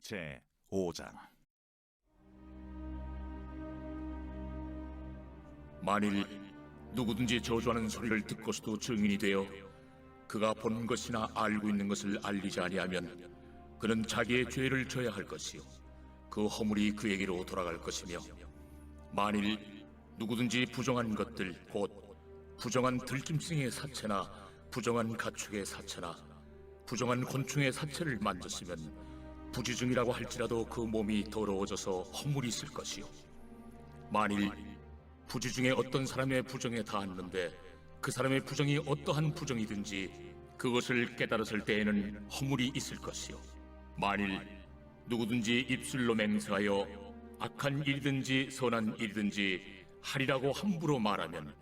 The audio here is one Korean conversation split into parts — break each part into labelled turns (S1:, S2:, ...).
S1: 제 5장.
S2: 만일 누구든지 저주하는 소리를 듣고서도 증인이 되어 그가 본 것이나 알고 있는 것을 알리지 아니하면 그는 자기의 죄를 져야 할 것이요 그 허물이 그에게로 돌아갈 것이며, 만일 누구든지 부정한 것들 곧 부정한 들짐승의 사체나 부정한 가축의 사체나 부정한 곤충의 사체를 만졌으면 부지중이라고 할지라도 그 몸이 더러워져서 허물이 있을 것이요, 만일 부지 중에 어떤 사람의 부정에 닿았는데 그 사람의 부정이 어떠한 부정이든지 그것을 깨달았을 때에는 허물이 있을 것이요, 만일 누구든지 입술로 맹세하여 악한 일이든지 선한 일이든지 하리라고 함부로 말하면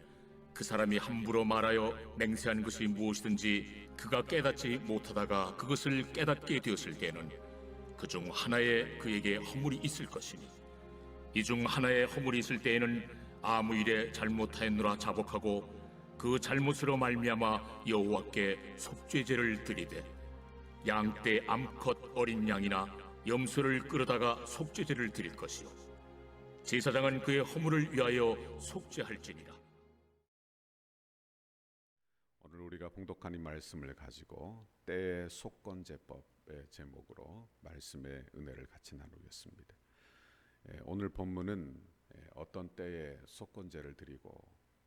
S2: 그 사람이 함부로 말하여 맹세한 것이 무엇이든지 그가 깨닫지 못하다가 그것을 깨닫게 되었을 때에는 그 중 하나에 그에게 허물이 있을 것이니, 이 중 하나에 허물이 있을 때에는 아무 일에 잘못하였노라 자복하고 그 잘못으로 말미암아 여호와께 속죄제를 드리되 양떼 암컷 어린 양이나 염소를 끌어다가 속죄제를 드릴 것이요 제사장은 그의 허물을 위하여 속죄할지니라.
S3: 오늘 우리가 봉독한 이 말씀을 가지고 때의 속건제법의 제목으로 말씀의 은혜를 같이 나누겠습니다. 오늘 본문은 어떤 때에 속건제를 드리고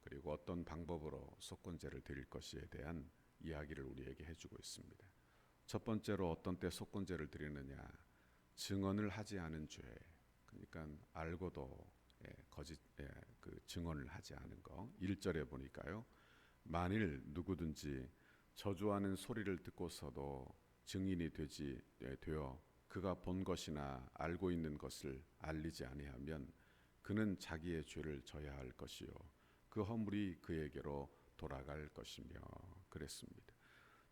S3: 그리고 어떤 방법으로 속건제를 드릴 것에 대한 이야기를 우리에게 해주고 있습니다. 첫 번째로 어떤 때 속건제를 드리느냐, 증언을 하지 않은 죄, 그러니까 알고도 거짓 그 증언을 하지 않은 거. 1절에 보니까요, 만일 누구든지 저주하는 소리를 듣고서도 증인이 되어 그가 본 것이나 알고 있는 것을 알리지 아니하면 그는 자기의 죄를 져야 할 것이요 그 허물이 그에게로 돌아갈 것이며 그랬습니다.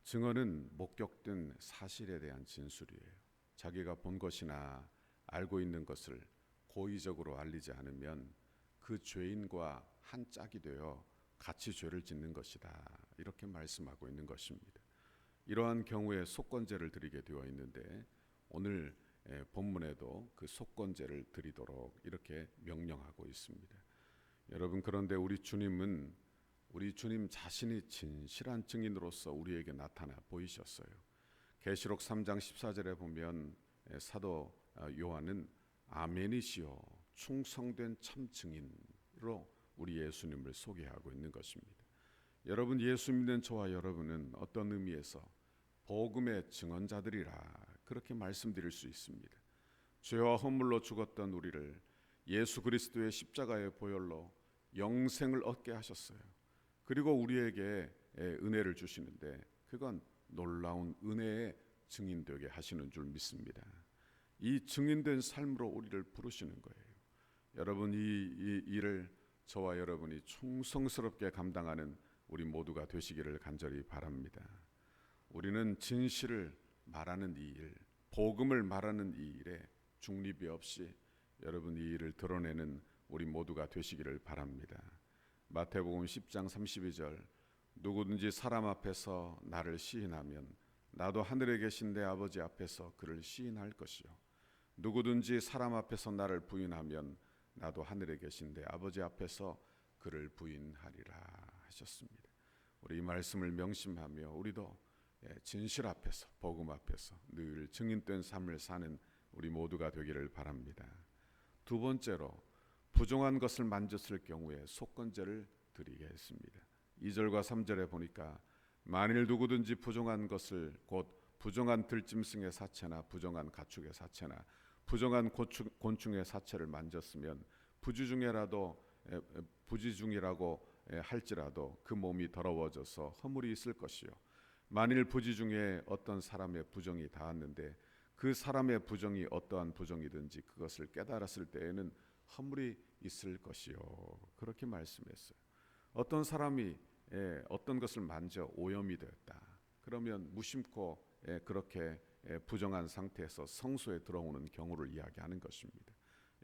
S3: 증언은 목격된 사실에 대한 진술이에요. 자기가 본 것이나 알고 있는 것을 고의적으로 알리지 않으면 그 죄인과 한 짝이 되어 같이 죄를 짓는 것이다, 이렇게 말씀하고 있는 것입니다. 이러한 경우에 속건제를 드리게 되어 있는데 오늘 본문에도 그 속건제를 드리도록 이렇게 명령하고 있습니다. 여러분, 그런데 우리 주님 자신이 진실한 증인으로서 우리에게 나타나 보이셨어요. 계시록 3장 14절에 보면 사도 요한은 아멘이시요 충성된 참 증인으로 우리 예수님을 소개하고 있는 것입니다. 여러분, 예수 믿는 저와 여러분은 어떤 의미에서 복음의 증언자들이라 그렇게 말씀드릴 수 있습니다. 죄와 허물로 죽었던 우리를 예수 그리스도의 십자가의 보혈로 영생을 얻게 하셨어요. 그리고 우리에게 은혜를 주시는데 그건 놀라운 은혜의 증인되게 하시는 줄 믿습니다. 이 증인된 삶으로 우리를 부르시는 거예요. 여러분, 이 일을 저와 여러분이 충성스럽게 감당하는 우리 모두가 되시기를 간절히 바랍니다. 우리는 진실을 말하는 이 일, 복음을 말하는 이 일에 중립이 없이 여러분 이 일을 드러내는 우리 모두가 되시기를 바랍니다. 마태복음 10장 32절, 누구든지 사람 앞에서 나를 시인하면 나도 하늘에 계신 내 아버지 앞에서 그를 시인할 것이요 누구든지 사람 앞에서 나를 부인하면 나도 하늘에 계신 내 아버지 앞에서 그를 부인하리라 하셨습니다. 우리 이 말씀을 명심하며 우리도 진실 앞에서 복음 앞에서 늘 증인된 삶을 사는 우리 모두가 되기를 바랍니다. 두 번째로 부정한 것을 만졌을 경우에 속건제를 드리겠습니다. 2절과 3절에 보니까 만일 누구든지 부정한 것을 곧 부정한 들짐승의 사체나 부정한 가축의 사체나 부정한 곤충의 사체를 만졌으면 부지중이라고 할지라도 그 몸이 더러워져서 허물이 있을 것이요 만일 부지 중에 어떤 사람의 부정이 닿았는데 그 사람의 부정이 어떠한 부정이든지 그것을 깨달았을 때에는 허물이 있을 것이요 그렇게 말씀했어요. 어떤 사람이 어떤 것을 만져 오염이 되었다 그러면 무심코 그렇게 부정한 상태에서 성소에 들어오는 경우를 이야기하는 것입니다.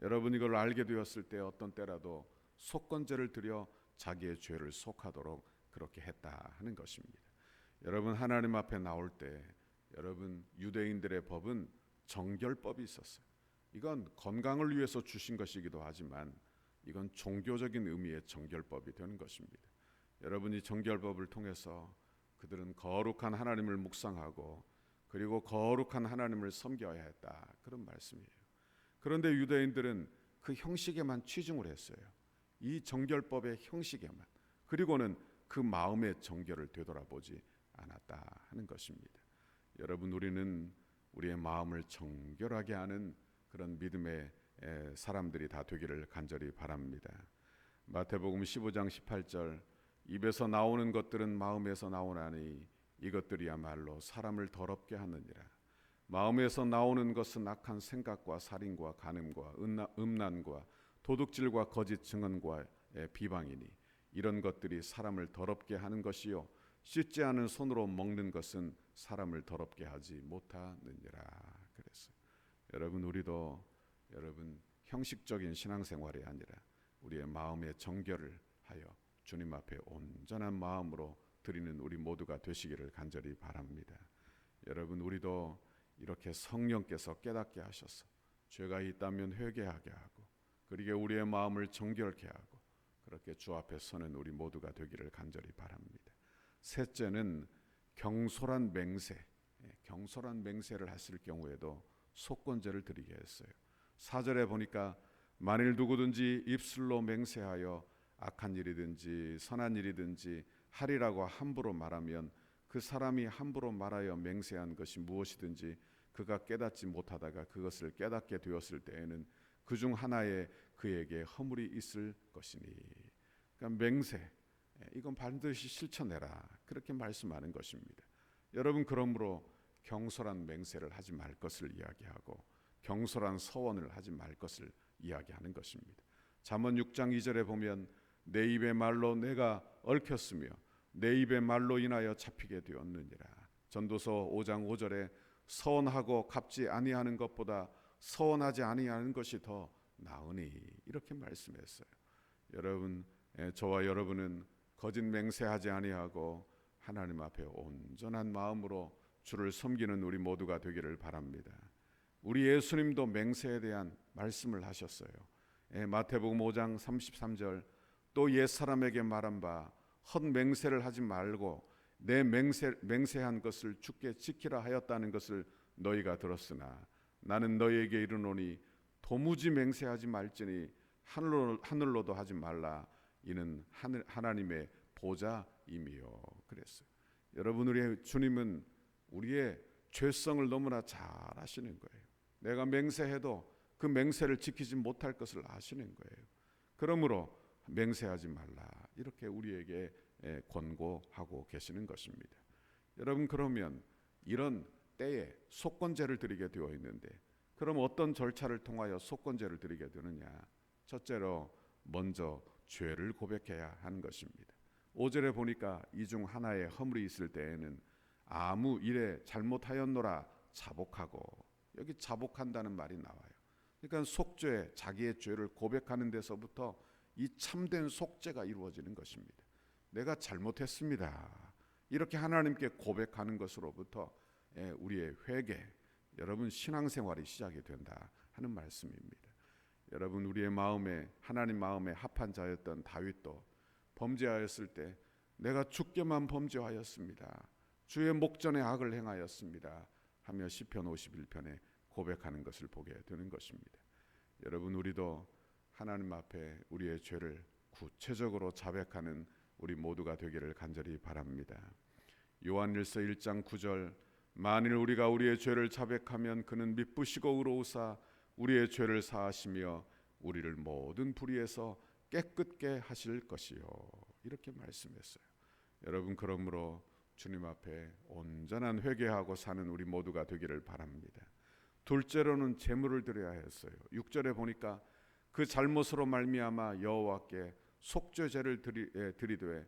S3: 여러분, 이걸 알게 되었을 때 어떤 때라도 속건제를 드려 자기의 죄를 속하도록 그렇게 했다 하는 것입니다. 여러분, 하나님 앞에 나올 때 여러분, 유대인들의 법은 정결법이 있었어요. 이건 건강을 위해서 주신 것이기도 하지만 이건 종교적인 의미의 정결법이 되는 것입니다. 여러분이 정결법을 통해서 그들은 거룩한 하나님을 묵상하고 그리고 거룩한 하나님을 섬겨야 했다, 그런 말씀이에요. 그런데 유대인들은 그 형식에만 치중을 했어요. 이 정결법의 형식에만. 그리고는 그 마음의 정결을 되돌아보지 않았다 하는 것입니다. 여러분, 우리는 우리의 마음을 정결하게 하는 그런 믿음의 사람들이 다 되기를 간절히 바랍니다. 마태복음 15장 18절, 입에서 나오는 것들은 마음에서 나오나니 이것들이야말로 사람을 더럽게 하느니라. 마음에서 나오는 것은 악한 생각과 살인과 간음과 음란과 도둑질과 거짓 증언과 비방이니 이런 것들이 사람을 더럽게 하는 것이요 씻지 않은 손으로 먹는 것은 사람을 더럽게 하지 못하느니라. 그래서 여러분, 우리도 여러분 형식적인 신앙생활이 아니라 우리의 마음의 정결을 하여 주님 앞에 온전한 마음으로 드리는 우리 모두가 되시기를 간절히 바랍니다. 여러분, 우리도 이렇게 성령께서 깨닫게 하셔서 죄가 있다면 회개하게 하고 그리고 우리의 마음을 정결케 하고 그렇게 주 앞에 서는 우리 모두가 되기를 간절히 바랍니다. 셋째는 경솔한 맹세. 경솔한 맹세를 했을 경우에도 속건제를 드리게 했어요. 4절에 보니까 만일 누구든지 입술로 맹세하여 악한 일이든지 선한 일이든지 하리라고 함부로 말하면 그 사람이 함부로 말하여 맹세한 것이 무엇이든지 그가 깨닫지 못하다가 그것을 깨닫게 되었을 때에는 그중 하나에 그에게 허물이 있을 것이니. 그러니까 맹세, 이건 반드시 실천해라, 그렇게 말씀하는 것입니다. 여러분, 그러므로 경솔한 맹세를 하지 말 것을 이야기하고 경솔한 서원을 하지 말 것을 이야기하는 것입니다. 잠언 6장 2절에 보면 내 입의 말로 내가 얽혔으며 내 입의 말로 인하여 잡히게 되었느니라. 전도서 5장 5절에 서원하고 갚지 아니하는 것보다 서원하지 아니하는 것이 더 나으니, 이렇게 말씀했어요. 여러분, 저와 여러분은 거짓 맹세하지 아니하고 하나님 앞에 온전한 마음으로 주를 섬기는 우리 모두가 되기를 바랍니다. 우리 예수님도 맹세에 대한 말씀을 하셨어요. 마태복음 5장 33절, 또 옛사람에게 말한 바 헛맹세를 하지 말고 내 맹세한 것을 주께 지키라 하였다는 것을 너희가 들었으나 나는 너희에게 이르노니 도무지 맹세하지 말지니 하늘로도 하지 말라. 이는 하나님의 보좌임이요. 그랬어요. 여러분, 우리의 주님은 우리의 죄성을 너무나 잘 아시는 거예요. 내가 맹세해도 그 맹세를 지키지 못할 것을 아시는 거예요. 그러므로 맹세하지 말라, 이렇게 우리에게 권고하고 계시는 것입니다. 여러분, 그러면 이런 때에 속건제를 드리게 되어 있는데 그럼 어떤 절차를 통하여 속건제를 드리게 되느냐? 첫째로 먼저 죄를 고백해야 하는 것입니다. 5절에 보니까 이 중 하나에 허물이 있을 때에는 아무 일에 잘못하였노라 자복하고, 여기 자복한다는 말이 나와요. 그러니까 속죄, 자기의 죄를 고백하는 데서부터 이 참된 속죄가 이루어지는 것입니다. 내가 잘못했습니다, 이렇게 하나님께 고백하는 것으로부터 우리의 회개, 여러분 신앙생활이 시작이 된다 하는 말씀입니다. 여러분, 우리의 마음에 하나님 마음에 합한 자였던 다윗도 범죄하였을 때 내가 주께만 범죄하였습니다, 주의 목전에 악을 행하였습니다 하며 시편 51편에 고백하는 것을 보게 되는 것입니다. 여러분, 우리도 하나님 앞에 우리의 죄를 구체적으로 자백하는 우리 모두가 되기를 간절히 바랍니다. 요한일서 1장 9절, 만일 우리가 우리의 죄를 자백하면 그는 미쁘시고 의로우사 우리의 죄를 사하시며 우리를 모든 불의에서 깨끗게 하실 것이요, 이렇게 말씀했어요. 여러분, 그러므로 주님 앞에 온전한 회개하고 사는 우리 모두가 되기를 바랍니다. 둘째로는 제물을 드려야 했어요. 6절에 보니까 그 잘못으로 말미암아 여호와께 속죄제를 드리되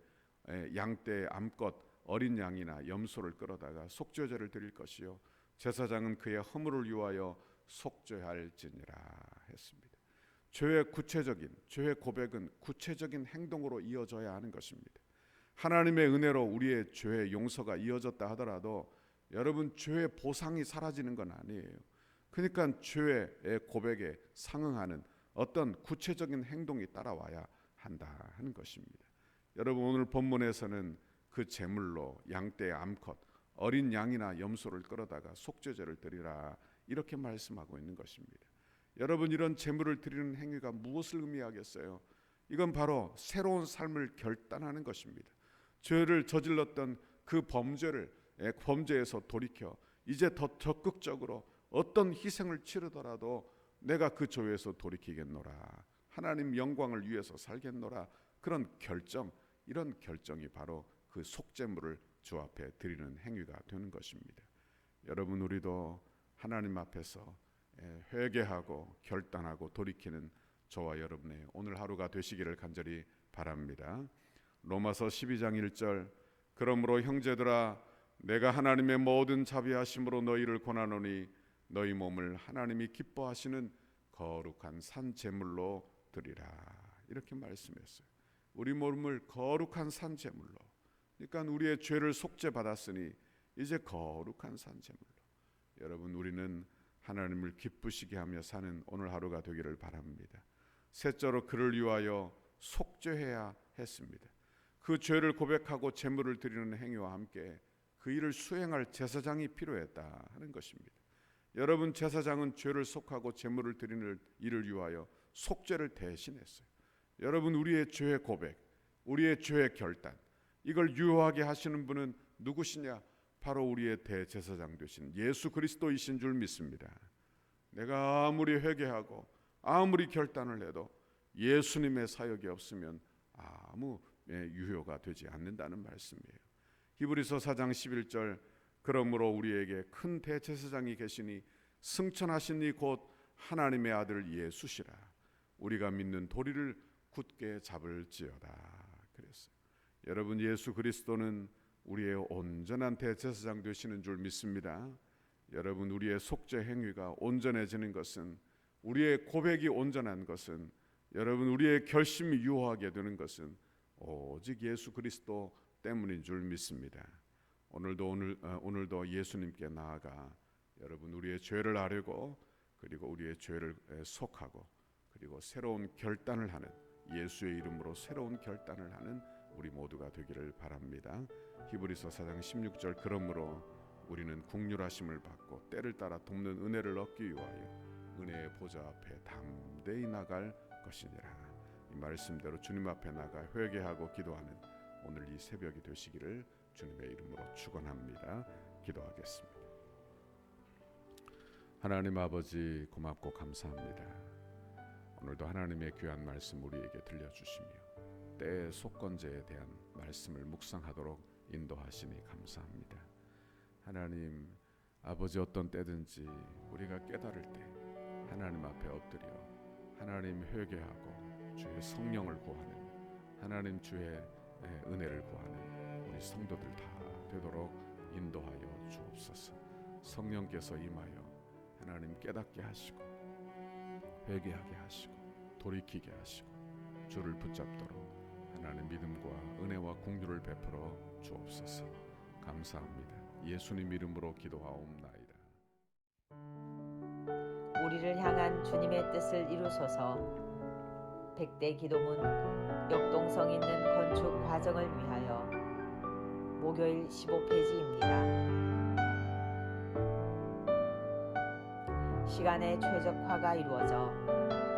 S3: 양떼 암컷 어린 양이나 염소를 끌어다가 속죄제를 드릴 것이요 제사장은 그의 허물을 위하여 속죄할지니라 했습니다. 죄의 고백은 구체적인 행동으로 이어져야 하는 것입니다. 하나님의 은혜로 우리의 죄의 용서가 이어졌다 하더라도 여러분, 죄의 보상이 사라지는 건 아니에요. 그러니까 죄의 고백에 상응하는 어떤 구체적인 행동이 따라와야 한다 하는 것입니다. 여러분, 오늘 본문에서는 그 제물로 양떼 암컷 어린 양이나 염소를 끌어다가 속죄제를 드리라 이렇게 말씀하고 있는 것입니다. 여러분, 이런 제물을 드리는 행위가 무엇을 의미하겠어요? 이건 바로 새로운 삶을 결단하는 것입니다. 죄를 저질렀던 그 범죄에서 돌이켜 이제 더 적극적으로 어떤 희생을 치르더라도 내가 그 죄에서 돌이키겠노라, 하나님 영광을 위해서 살겠노라, 그런 결정, 이런 결정이 바로 그 속죄물을 주 앞에 드리는 행위가 되는 것입니다. 여러분, 우리도 하나님 앞에서 회개하고 결단하고 돌이키는 저와 여러분의 오늘 하루가 되시기를 간절히 바랍니다. 로마서 12장 1절, 그러므로 형제들아 내가 하나님의 모든 자비하심으로 너희를 권하노니 너희 몸을 하나님이 기뻐하시는 거룩한 산 제물로 드리라 이렇게 말씀했어요. 우리 몸을 거룩한 산 제물로, 그러니까 우리의 죄를 속죄받았으니 이제 거룩한 산 제물로, 여러분 우리는 하나님을 기쁘시게 하며 사는 오늘 하루가 되기를 바랍니다. 셋째로 그를 위하여 속죄해야 했습니다. 그 죄를 고백하고 제물을 드리는 행위와 함께 그 일을 수행할 제사장이 필요했다 하는 것입니다. 여러분, 제사장은 죄를 속하고 제물을 드리는 일을 위하여 속죄를 대신했어요. 여러분, 우리의 죄의 고백, 우리의 죄의 결단, 이걸 유효하게 하시는 분은 누구시냐? 바로 우리의 대제사장 되신 예수 그리스도이신 줄 믿습니다. 내가 아무리 회개하고 아무리 결단을 해도 예수님의 사역이 없으면 아무 유효가 되지 않는다는 말씀이에요. 히브리서 4장 11절, 그러므로 우리에게 큰 대제사장이 계시니 승천하신 이 곧 하나님의 아들 예수시라. 우리가 믿는 도리를 굳게 잡을지어다 그랬어요. 여러분, 예수 그리스도는 우리의 온전한 대제사장 되시는 줄 믿습니다. 여러분, 우리의 속죄 행위가 온전해지는 것은, 우리의 고백이 온전한 것은, 여러분 우리의 결심이 유효하게 되는 것은 오직 예수 그리스도 때문인 줄 믿습니다. 오늘도 예수님께 나아가 여러분 우리의 죄를 아뢰고, 그리고 우리의 죄를 속하고, 그리고 새로운 결단을 하는, 예수의 이름으로 새로운 결단을 하는 우리 모두가 되기를 바랍니다. 히브리서 4장 16절, 그러므로 우리는 긍휼하심을 받고 때를 따라 돕는 은혜를 얻기 위하여 은혜의 보좌 앞에 담대히 나갈 것이니라. 이 말씀대로 주님 앞에 나가 회개하고 기도하는 오늘 이 새벽이 되시기를 주님의 이름으로 축원합니다. 기도하겠습니다. 하나님 아버지, 고맙고 감사합니다. 오늘도 하나님의 귀한 말씀 우리에게 들려주시며 때의 속건제에 대한 말씀을 묵상하도록 인도하시니 감사합니다. 하나님 아버지, 어떤 때든지 우리가 깨달을 때 하나님 앞에 엎드려 하나님 회개하고 주의 성령을 구하는, 하나님 주의 은혜를 구하는 우리 성도들 다 되도록 인도하여 주옵소서. 성령께서 임하여 하나님 깨닫게 하시고 회개하게 하시고 돌이키게 하시고 주를 붙잡도록 하나님 믿음과 은혜와 긍휼을 베풀어 주옵소서. 감사합니다. 예수님 이름으로 기도하옵나이다.
S1: 우리를 향한 주님의 뜻을 이루소서. 백대 기도문 역동성 있는 건축 과정을 위하여 목요일 15페이지입니다. 시간의 최적화가 이루어져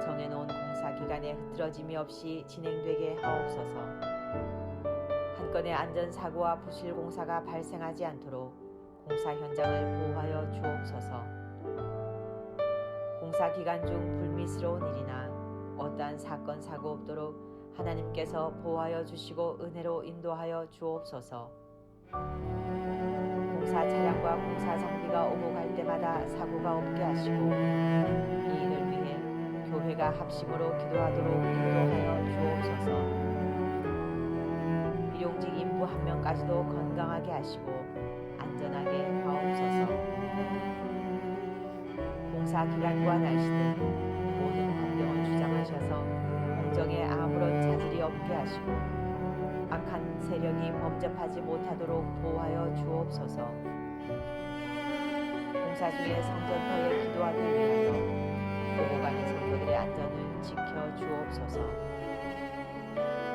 S1: 정해놓은 공사 기간에 흐트러짐이 없이 진행되게 하옵소서. 한 건의 안전사고와 부실 공사가 발생하지 않도록 공사 현장을 보호하여 주옵소서. 공사 기간 중 불미스러운 일이나 어떠한 사건 사고 없도록 하나님께서 보호하여 주시고 은혜로 인도하여 주옵소서. 공사 차량과 공사 장비가 오고 갈 때마다 사고가 없게 하시고 이 일을 위해 교회가 합심으로 기도하도록 인도하여 주옵소서. 일용직 인부 한 명까지도 건강하게 하시고 안전하게 하옵소서. 공사 기간과 날씨 등 모든 환경을 주장하셔서 공정에 아무런 차질이 없게 하시고 악한 세력이 범접하지 못하도록 보호하여 주옵소서. 공사 공사 중에 성전터에 기도하기 위하여 오고 가는 성도들의 안전을 지켜 주옵소서.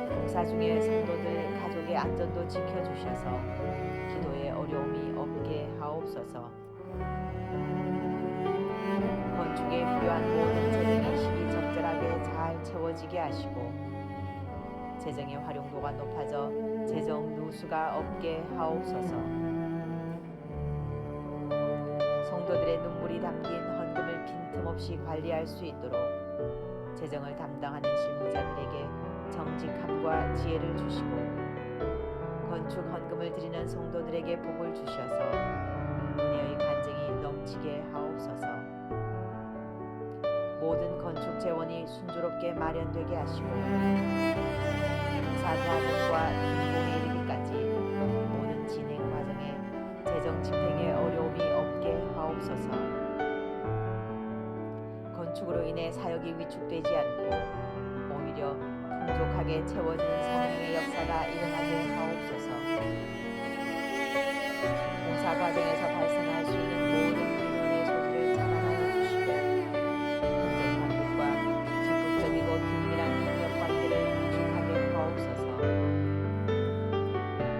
S1: 공사 중에 성도들 가족의 안전도 지켜 주셔서 기도에 어려움이 없게 하옵소서. 건축에 필요한 모든 재정이 시기적절하게 잘 채워지게 하시고 재정의 활용도가 높아져 재정 누수가 없게 하옵소서. 성도들의 눈물이 담긴 헌금을 빈틈없이 관리할 수 있도록 재정을 담당하는 실무자들에게 정직함과 지혜를 주시고 건축 헌금을 드리는 성도들에게 복을 주셔서 은혜의 간증이 넘치게 하옵소서. 모든 건축 재원이 순조롭게 마련되게 하시고 공사 과정과 준공에 이르기까지 모든 진행 과정에 재정 집행에 어려움이 없게 하옵소서. 건축으로 인해 사역이 위축되지 않고 오히려 풍족하게 채워지는 성령의 역사가 일어나게 하옵소서. 공사 과정에서 발생할 수 있는 모든 민원의 소지를 차단하여 주시고 현장 당국과 적극적이고 긴밀한 협력 관계를 구축하게 하옵소서.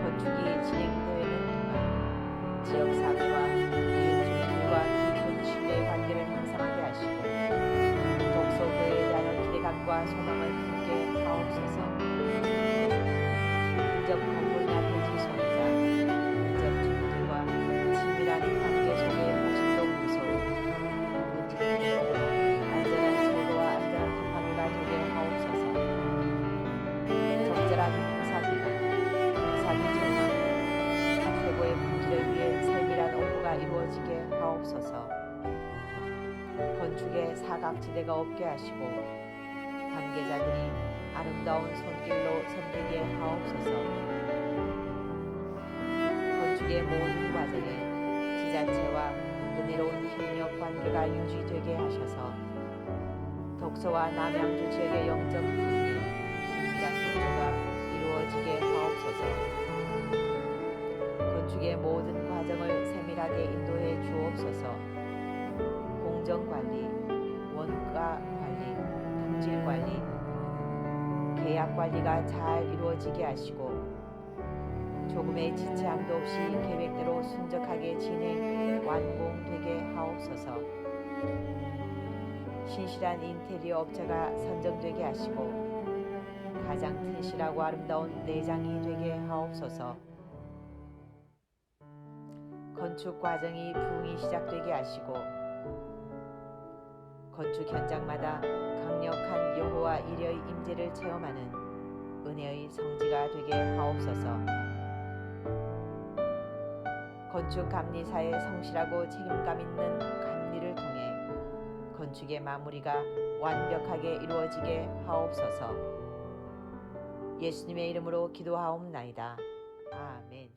S1: 건축이 진행되는 동안 지역사회와 이웃주민들과 깊은 신뢰 관계를 형성하게 하시고 독소교회에 대한 기대감과 소망을 품게 하옵소서. 근접 건물이나 대지 소유자, 근접 주민들과 친밀한 관계 속에 모심도 무서운 근질을 통로 안전한 철거와 안전한 통합을 되게 하옵소서. 적절한 공사기간, 공사기 전망, 최고의 품질을 위해 세밀한 업무가 이루어지게 하옵소서. 건축에 사각지대가 없게 하시고 관계자들이 아름다운 손길로 섬기게 하옵소서. 건축의 모든 과정에 지자체와 은혜로운 협력 관계가 유지되게 하셔서 독서와 남양주 지역의 영적 분리, 긴밀한 협조가 이루어지게 하옵소서. 건축의 모든 과정을 세밀하게 인도해 주옵소서. 공정관리, 원가관리, 품질관리, 계약관리가 잘 이루어지게 하시고 조금의 지체함도 없이 계획대로 순적하게 진행, 완공되게 하옵소서. 신실한 인테리어 업체가 선정되게 하시고 가장 튼실하고 아름다운 내장이 되게 하옵소서. 건축 과정이 부흥이 시작되게 하시고 건축 현장마다 강력한 여호와 이레의 임재를 체험하는 은혜의 성지가 되게 하옵소서. 건축 감리사의 성실하고 책임감 있는 감리를 통해 건축의 마무리가 완벽하게 이루어지게 하옵소서. 예수님의 이름으로 기도하옵나이다. 아멘.